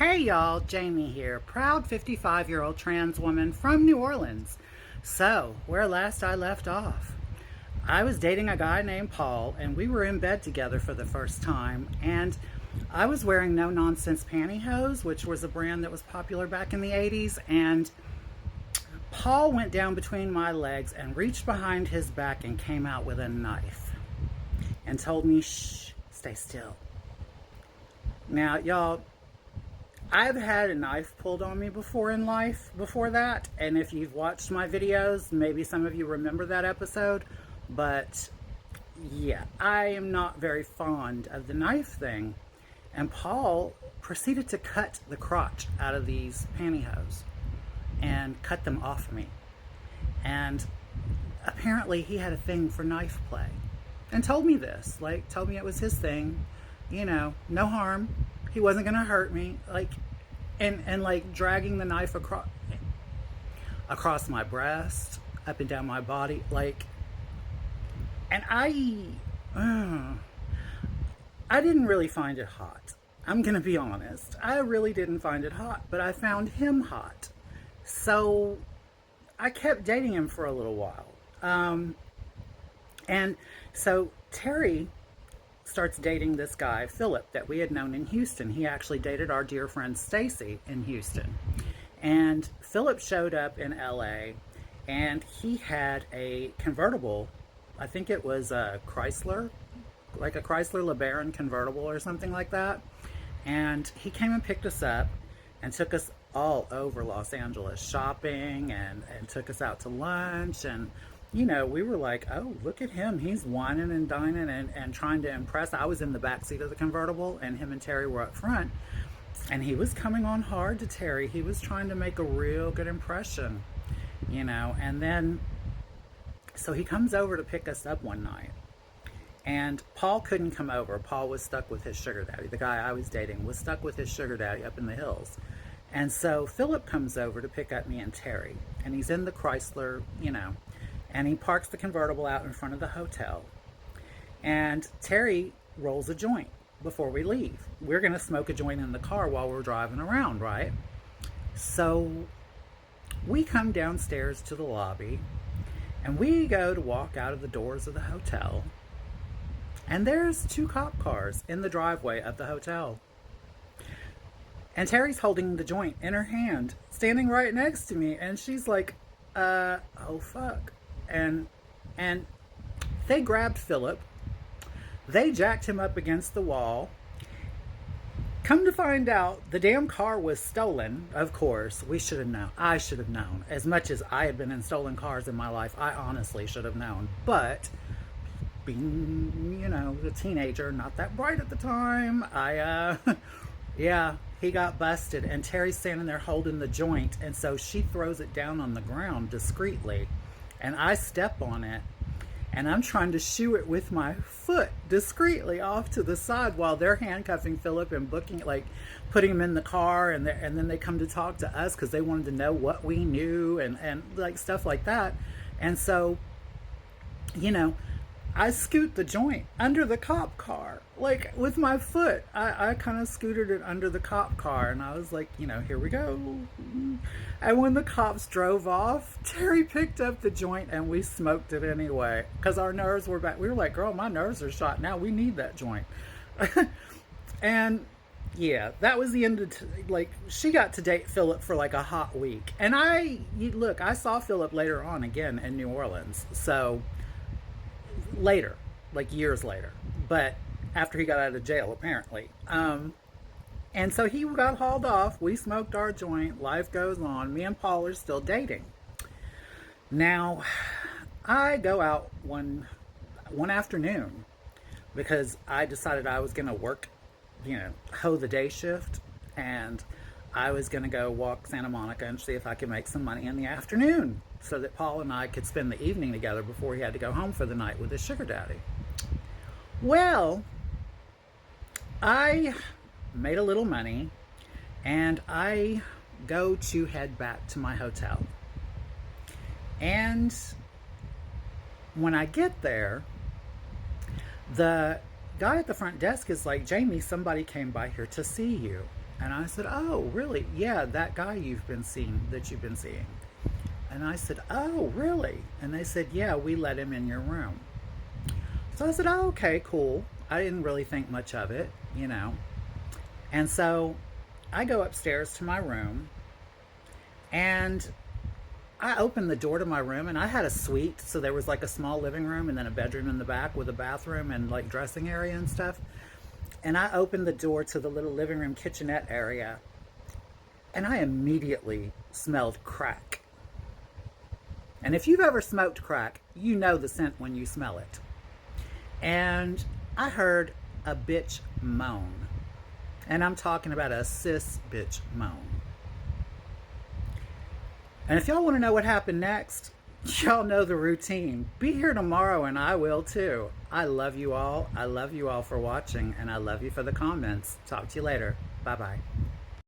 Hey y'all, Jamie here, proud 55-year-old trans woman from New Orleans. So, where last I left off, I was dating a guy named Paul, and we were in bed together for the first time, and I was wearing No Nonsense pantyhose, which was a brand that was popular back in the 80s, and Paul went down between my legs and reached behind his back and came out with a knife and told me, shh, stay still. Now, y'all, I've had a knife pulled on me before in life before that, and if you've watched my videos, maybe some of you remember that episode, but yeah, I am not very fond of the knife thing. And Paul proceeded to cut the crotch out of these pantyhose and cut them off me. And apparently he had a thing for knife play and told me this, like told me it was his thing, no harm. He wasn't gonna hurt me, and like dragging the knife across my breast, up and down my body, and I didn't really find it hot. I'm gonna be honest. I really didn't find it hot, but I found him hot. So I kept dating him for a little while. And so Terry starts dating this guy, Philip, that we had known in Houston. He actually dated our dear friend Stacy in Houston. And Philip showed up in LA, and he had a convertible. I think it was a Chrysler, like a Chrysler LeBaron convertible or something like that. And he came and picked us up and took us all over Los Angeles shopping, and took us out to lunch. And we were like, oh, look at him. He's whining and dining and trying to impress. I was in the back seat of the convertible, and him and Terry were up front. And he was coming on hard to Terry. He was trying to make a real good impression, And then, so he comes over to pick us up one night. And Paul couldn't come over. Paul was stuck with his sugar daddy. The guy I was dating was stuck with his sugar daddy up in the hills. And so Philip comes over to pick up me and Terry. And he's in the Chrysler, and he parks the convertible out in front of the hotel. And Terry rolls a joint before we leave. We're going to smoke a joint in the car while we're driving around, right? So we come downstairs to the lobby, and we go to walk out of the doors of the hotel. And there's 2 cop cars in the driveway of the hotel. And Terry's holding the joint in her hand, standing right next to me. And she's like, oh fuck. And they grabbed Philip. They jacked him up against the wall. Come to find out, the damn car was stolen. Of course, we should have known. I should have known. As much as I had been in stolen cars in my life, I honestly should have known. But being, a teenager, not that bright at the time, yeah, he got busted. And Terry's standing there holding the joint. And so she throws it down on the ground discreetly. And I step on it, and I'm trying to shoo it with my foot discreetly off to the side while they're handcuffing Philip and putting him in the car, and then they come to talk to us because they wanted to know what we knew and like stuff like that. And so, I scoot the joint under the cop car, like with my foot. I kind of scooted it under the cop car, and I was like, here we go. And when the cops drove off, Terry picked up the joint and we smoked it anyway because our nerves were back. We were like, girl, my nerves are shot now. We need that joint. And yeah, that was the end of, she got to date Philip for like a hot week. And I saw Philip later on again in New Orleans. So later, like years later, but after he got out of jail, apparently. And so he got hauled off. We smoked our joint. Life goes on. Me and Paul are still dating. Now, I go out one afternoon because I decided I was going to work, hoe the day shift, and I was going to go walk Santa Monica and see if I could make some money in the afternoon so that Paul and I could spend the evening together before he had to go home for the night with his sugar daddy. Well, I made a little money, and I go to head back to my hotel. And when I get there, the guy at the front desk is like, Jamie, somebody came by here to see you. And I said, oh, really? Yeah, that guy you've been seeing, that you've been seeing. And I said, oh, really? And they said, yeah, we let him in your room. So I said, oh, okay, cool. I didn't really think much of it, you know. And so I go upstairs to my room, and I opened the door to my room, and I had a suite. So there was like a small living room and then a bedroom in the back with a bathroom and like dressing area and stuff. And I opened the door to the little living room kitchenette area, and I immediately smelled crack. And if you've ever smoked crack, you know the scent when you smell it. And I heard a bitch moan. And I'm talking about a cis bitch moan. And if y'all want to know what happened next, y'all know the routine. Be here tomorrow and I will too. I love you all. I love you all for watching, and I love you for the comments. Talk to you later. Bye-bye.